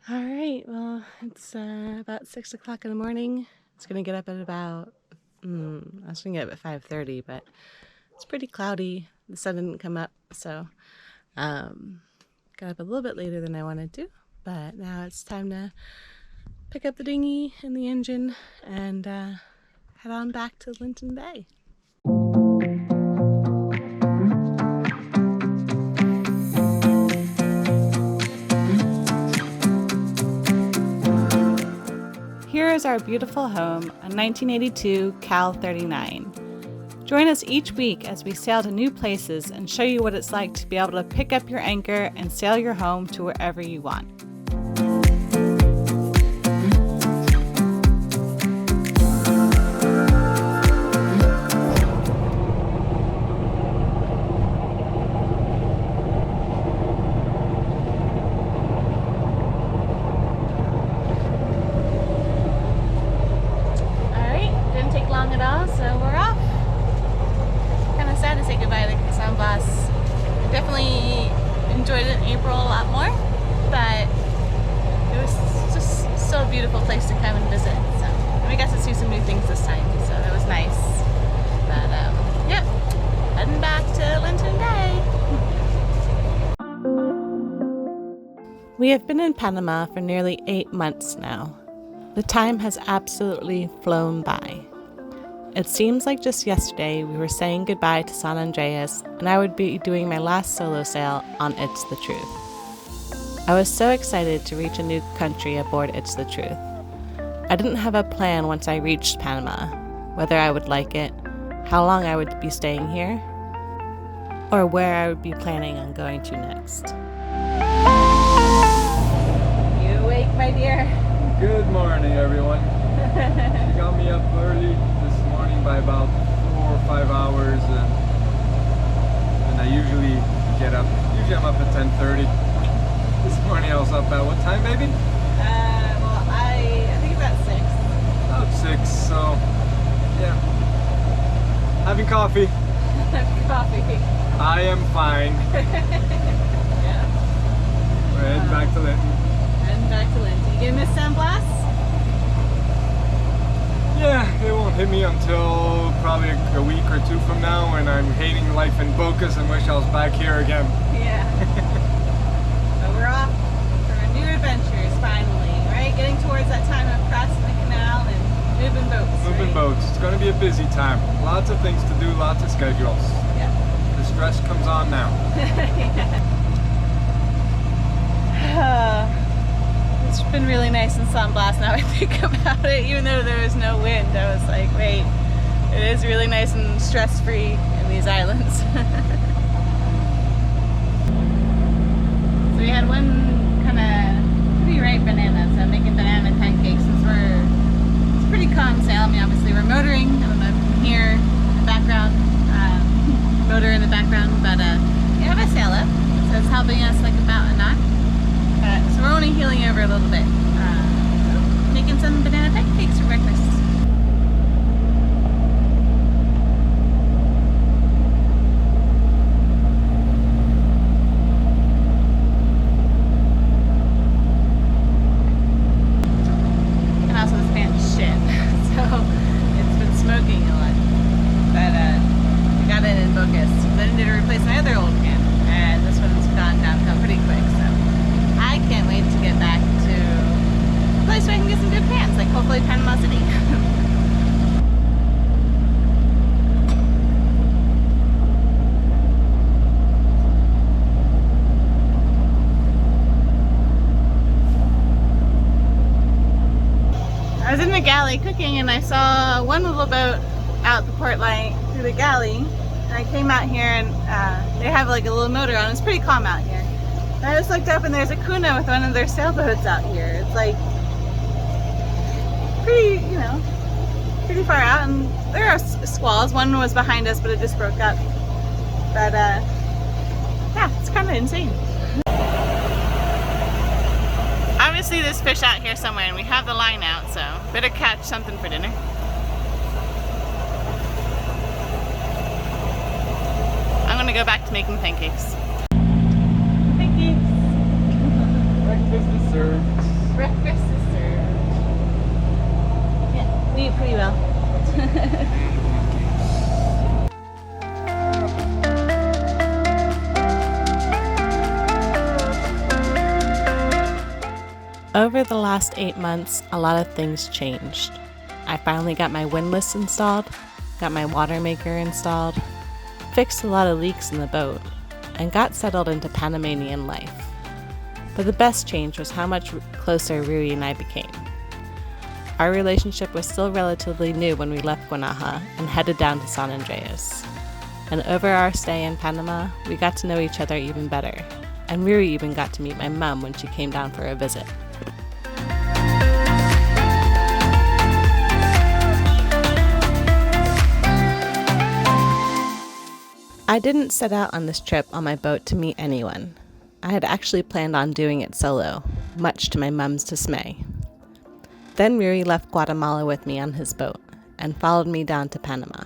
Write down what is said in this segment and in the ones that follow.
All right, well, it's about 6 o'clock in the morning. It's going to get up at about, I was going to get up at 5:30, but it's pretty cloudy. The sun didn't come up, so got up a little bit later than I wanted to. But now it's time to pick up the dinghy and the engine and head on back to Linton Bay. Here is our beautiful home, a 1982 Cal 39. Join us each week as we sail to new places and show you what it's like to be able to pick up your anchor and sail your home to wherever you want. At all, so we're off. Kind of sad to say goodbye to the Sound Boss. I definitely enjoyed it in April a lot more, but it was just still a beautiful place to come and visit. So and we got to see some new things this time, so it was nice. But yep, heading back to Linton Bay. We have been in Panama for nearly 8 months now. The time has absolutely flown by. It seems like just yesterday we were saying goodbye to San Andreas and I would be doing my last solo sail on It's the Truth. I was so excited to reach a new country aboard It's the Truth. I didn't have a plan once I reached Panama, whether I would like it, how long I would be staying here, or where I would be planning on going to next. You awake, my dear? Good morning, everyone. She got me up early by about 4 or 5 hours, and I usually get up. Usually I'm up at 10:30. This morning I was up at what time, baby? Well, I think about 6. About 6. So yeah, having coffee. Coffee. I am fine. Yeah. We're heading back to Linton. Heading back to Linton. You gonna miss Sound Blast? Yeah, it won't hit me until probably a week or 2 from now when I'm hating life in Bocas and wish I was back here again. Yeah. So we're off for new adventures finally, right? Getting towards that time of crossing the canal and moving boats. Moving boats. It's going to be a busy time. Lots of things to do, lots of schedules. Yeah. The stress comes on now. It's been really nice in Sound Blast now I think about it, even though there was no wind. I was like, wait, it is really nice and stress-free in these islands. So we had one kind of pretty ripe banana, so I'm making banana pancakes since it's pretty calm sail. I mean, obviously we're motoring. I don't know if you can hear in the background, motor in the background, but we have a sail up, so it's helping us like about a knot. So we're only heeling over a little bit. Making some banana pancakes for breakfast. And also this fan's shit, so it's been smoking a lot. But I got it in Bocas. Then I did replace my other old fan, and this one's gone downhill pretty quick. So I can't wait to get back to a place where I can get some good pans, like hopefully Panama City. I was in the galley cooking and I saw one little boat out the port light through the galley, and I came out here and they have like a little motor on. It's pretty calm out here. And I just looked up and there's a Kuna with one of their sailboats out here. It's like pretty, pretty far out, and there are squalls. One was behind us, but it just broke up. But yeah, it's kind of insane. Obviously there's fish out here somewhere and we have the line out, so better catch something for dinner. I'm gonna go back to making pancakes. Pancakes! Breakfast is served. Over the last 8 months, a lot of things changed. I finally got my windlass installed, got my water maker installed, fixed a lot of leaks in the boat, and got settled into Panamanian life. But the best change was how much closer Rui and I became. Our relationship was still relatively new when we left Guanaja and headed down to San Andreas. And over our stay in Panama, we got to know each other even better. And Rui even got to meet my mom when she came down for a visit. I didn't set out on this trip on my boat to meet anyone. I had actually planned on doing it solo, much to my mom's dismay. Then Rui left Guatemala with me on his boat and followed me down to Panama.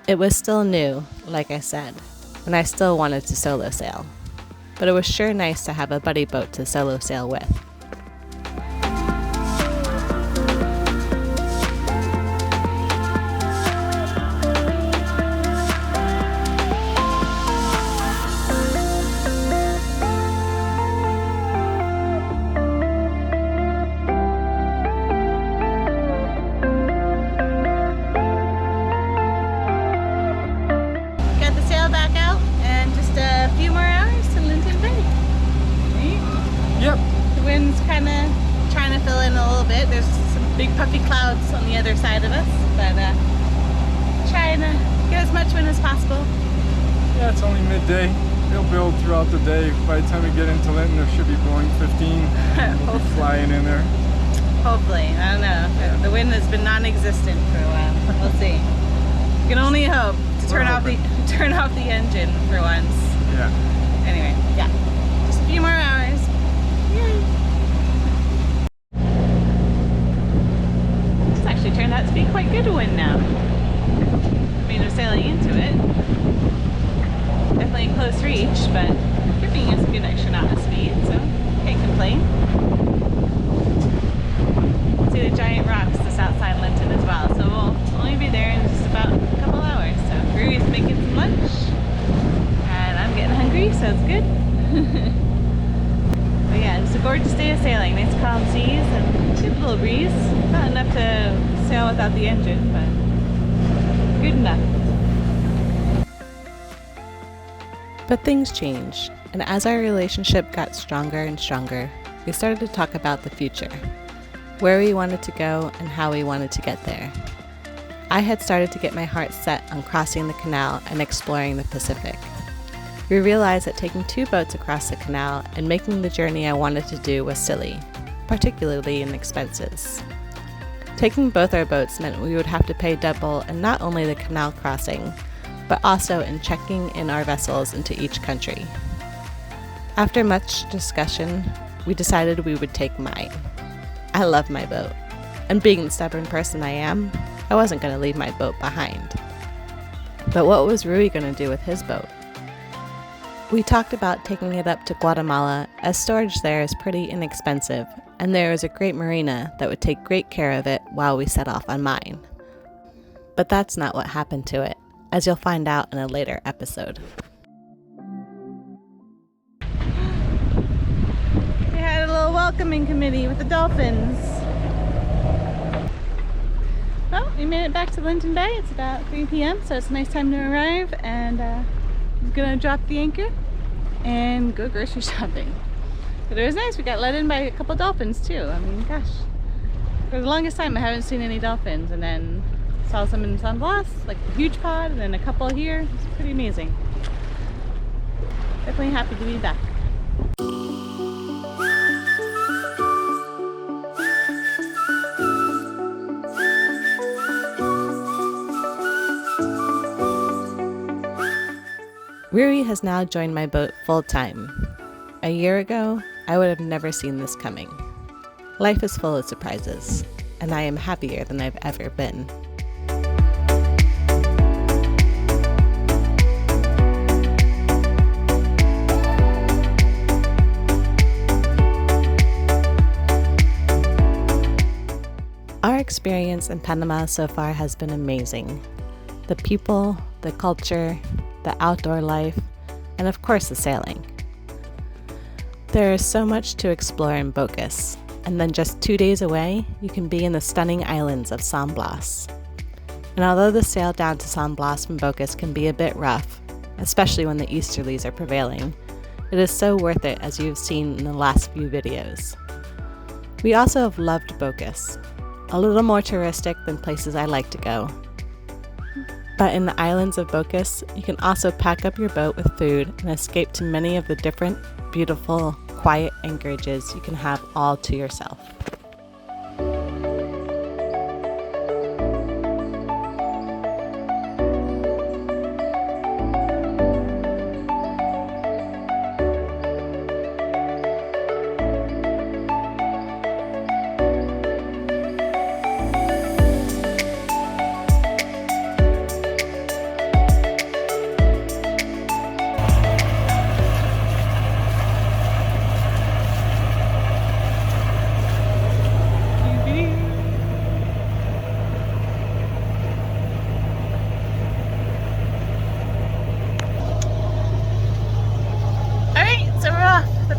It was still new, like I said, and I still wanted to solo sail. But it was sure nice to have a buddy boat to solo sail with. Big puffy clouds on the other side of us, but trying to get as much wind as possible. Yeah, it's only midday. It'll build throughout the day. By the time we get into Linton, there should be blowing 15. We'll be flying in there. Hopefully. I don't know. Yeah. The wind has been non-existent for a while. We'll see. You can only hope to turn off the engine for once. Yeah. Anyway, yeah. Just a few more hours. Yay. Actually turned out to be quite good wind now. I mean, we're sailing into it. Definitely close reach, but giving us a good extra knot of speed, so can't complain. See the giant rocks just outside Linton as well, so we'll only be there in just about a couple hours. So Rui's making some lunch, and I'm getting hungry, so it's good. But yeah, it's a gorgeous day of sailing. Nice calm seas and good little breeze. Not enough to sail without the engine, but good enough. But things changed, and as our relationship got stronger and stronger, we started to talk about the future, where we wanted to go and how we wanted to get there. I had started to get my heart set on crossing the canal and exploring the Pacific. We realized that taking 2 boats across the canal and making the journey I wanted to do was silly, particularly in expenses. Taking both our boats meant we would have to pay double in not only the canal crossing, but also in checking in our vessels into each country. After much discussion, we decided we would take mine. I love my boat, and being the stubborn person I am, I wasn't going to leave my boat behind. But what was Rui going to do with his boat? We talked about taking it up to Guatemala, as storage there is pretty inexpensive, and there is a great marina that would take great care of it while we set off on mine. But that's not what happened to it, as you'll find out in a later episode. We had a little welcoming committee with the dolphins. Well, we made it back to Linton Bay. It's about 3 p.m., so it's a nice time to arrive, and I'm gonna drop the anchor and go grocery shopping. But it was nice. We got let in by a couple dolphins too. I mean, gosh, for the longest time I haven't seen any dolphins, and then saw some in San Blas, like a huge pod, and then a couple here. It's pretty amazing. Definitely happy to be back. Rui has now joined my boat full-time. A year ago, I would have never seen this coming. Life is full of surprises, and I am happier than I've ever been. Our experience in Panama so far has been amazing. The people, the culture, the outdoor life, and of course the sailing. There is so much to explore in Bocas, and then just 2 days away, you can be in the stunning islands of San Blas. And although the sail down to San Blas from Bocas can be a bit rough, especially when the easterlies are prevailing, it is so worth it, as you've seen in the last few videos. We also have loved Bocas, a little more touristic than places I like to go. But in the islands of Bocas, you can also pack up your boat with food and escape to many of the different, beautiful, quiet anchorages you can have all to yourself.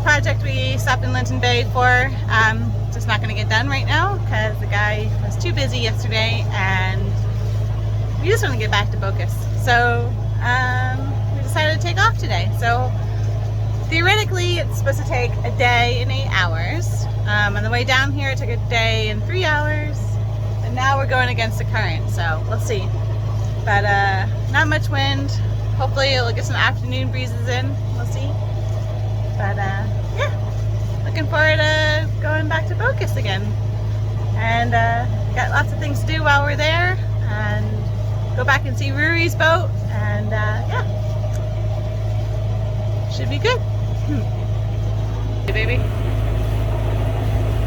Project we stopped in Linton Bay for, just not going to get done right now because the guy was too busy yesterday and we just want to get back to Bocas. So we decided to take off today. So theoretically it's supposed to take a day and 8 hours. On the way down here it took a day and 3 hours, and now we're going against the current, so we'll see. But not much wind. Hopefully it'll get some afternoon breezes in. We'll see. But yeah, looking forward to going back to Bocas again. And got lots of things to do while we're there, and go back and see Ruri's boat, and yeah, should be good. Hey baby.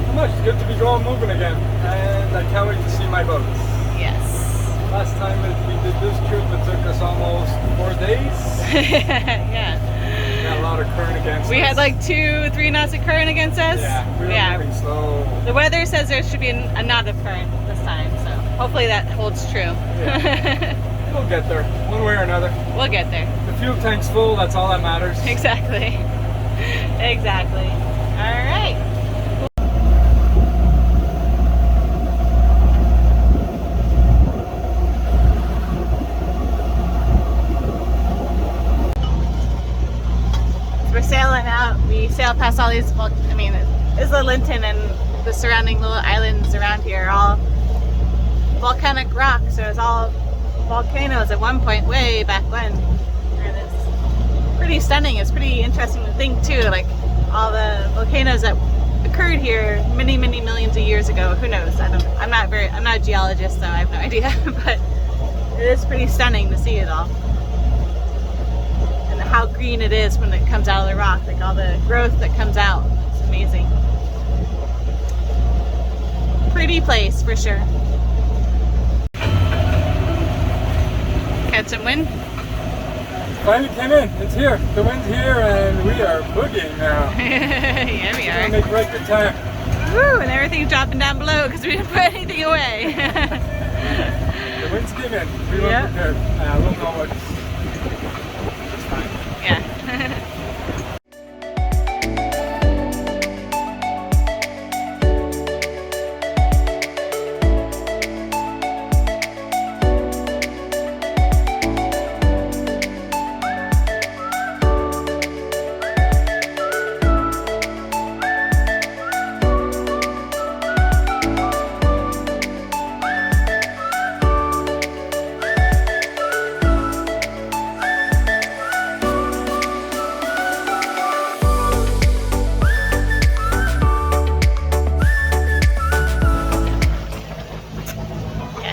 How much? It's good to be going moving again, and I can't wait to see my boats. Yes. Last time we did this trip, it took us almost 4 days. Yeah. Got a lot of current against us. We had like 2-3 knots of current against us. Yeah, we were moving slow. The weather says there should be a knot of current this time, so hopefully that holds true. Yeah. We'll get there, one way or another. We'll get there. The fuel tank's full, that's all that matters. Exactly. Exactly. All right. We're sailing out. We sail past all these, I mean, Isla Linton and the surrounding little islands around here are all volcanic rock, so it's all volcanoes at one point way back when. And it's pretty stunning. It's pretty interesting to think too, like all the volcanoes that occurred here many millions of years ago. Who knows? I'm not a geologist, so I have no idea, but it is pretty stunning to see it all. How green it is when it comes out of the rock, like all the growth that comes out. It's amazing. Pretty place for sure. Catch some wind? Finally came in. It's here. The wind's here and we are boogieing now. Yeah, we are. We're gonna make right good time. Woo! And everything's dropping down below because we didn't put anything away. The winds came in. We weren't prepared. We'll know what. Yeah.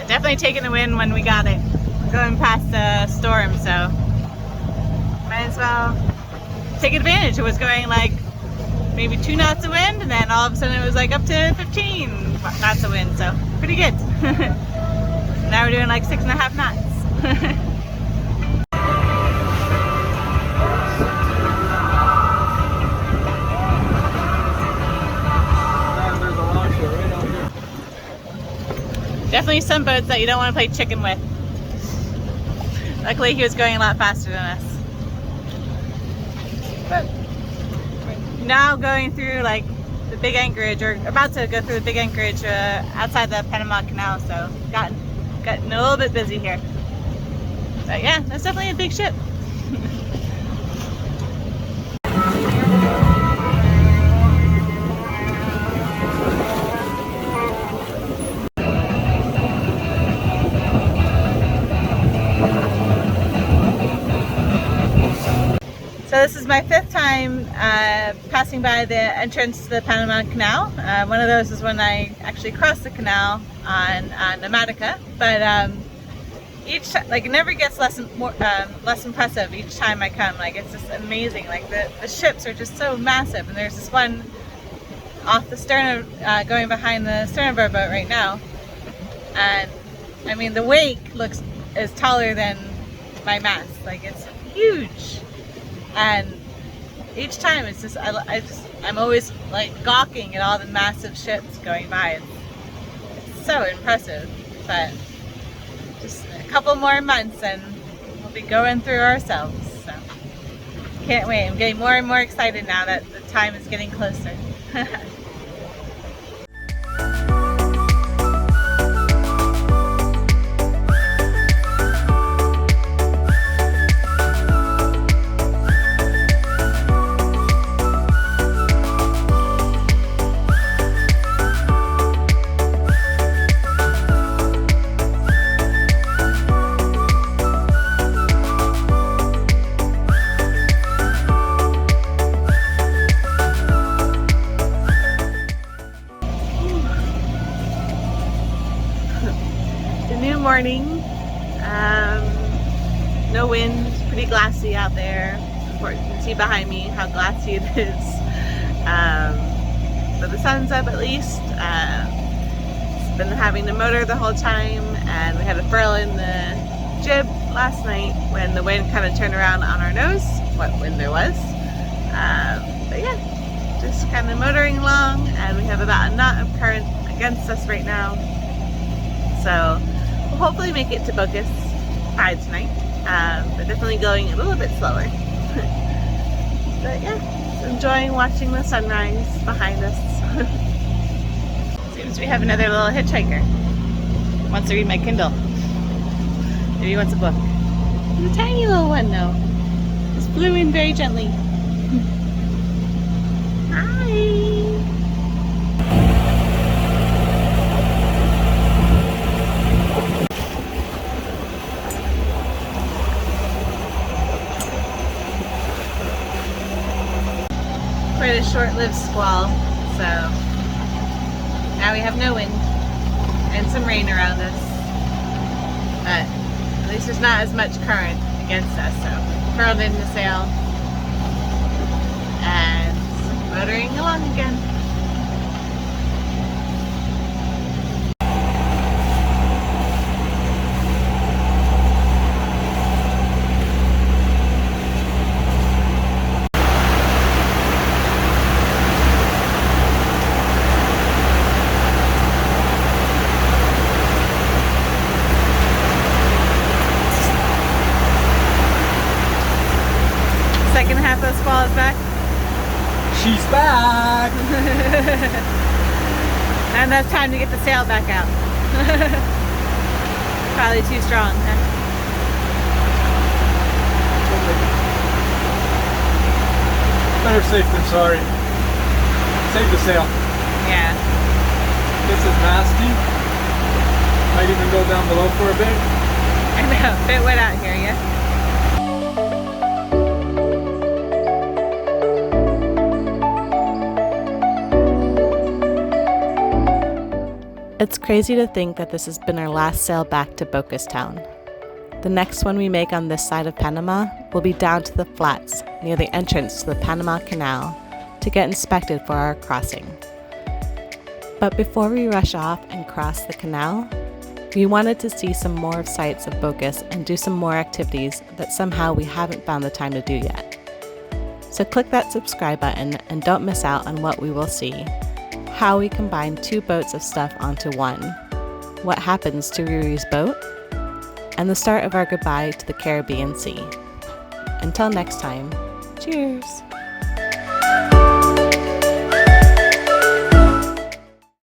Definitely taking the wind when we got it. We're going past a storm, so might as well take advantage. It was going like maybe 2 knots of wind, and then all of a sudden it was like up to 15 knots of wind, so pretty good. Now we're doing like 6.5 knots. Definitely some boats that you don't want to play chicken with. Luckily he was going a lot faster than us. But now going through like the big anchorage, or about to go through the big anchorage outside the Panama Canal, so gotten a little bit busy here. But yeah, that's definitely a big ship. So this is my 5th time passing by the entrance to the Panama Canal. One of those is when I actually crossed the canal on Namatica, but each like it never gets less impressive each time I come. Like it's just amazing. Like the ships are just so massive, and there's this one off the stern of going behind the stern of our boat right now, and I mean the wake is taller than my mast. Like it's huge. And each time it's just, I'm always like gawking at all the massive ships going by. It's so impressive, but just a couple more months and we'll be going through ourselves. So can't wait. I'm getting more and more excited now that the time is getting closer. Morning, no wind, pretty glassy out there. Of course, you can see behind me how glassy it is. But the sun's up at least. It's been having the motor the whole time, and we had a furl in the jib last night when the wind kind of turned around on our nose, what wind there was. But yeah, just kind of motoring along, and we have about a knot of current against us right now. So we'll hopefully make it to Bocas by tonight, but definitely going a little bit slower. But yeah, just enjoying watching the sunrise behind us. Seems we have another little hitchhiker. Wants to read my Kindle. Maybe he wants a book. He's a tiny little one though. Just flew in very gently. Hi! Quite a short-lived squall, so now we have no wind and some rain around us, but at least there's not as much current against us, so furled in the sail and motoring along again. Second half of the squall is back. She's back! And that's time to get the sail back out. Probably too strong, huh? Better safe than sorry. Save the sail. Yeah. This is nasty. Might even go down below for a bit. I know, bit wet out here, yeah? It's crazy to think that this has been our last sail back to Bocas Town. The next one we make on this side of Panama will be down to the flats near the entrance to the Panama Canal to get inspected for our crossing. But before we rush off and cross the canal, we wanted to see some more sights of Bocas and do some more activities that somehow we haven't found the time to do yet. So click that subscribe button and don't miss out on what we will see. How we combine 2 boats of stuff onto one. what happens to Ruri's boat, and the start of our goodbye to the Caribbean Sea. Until next time, cheers!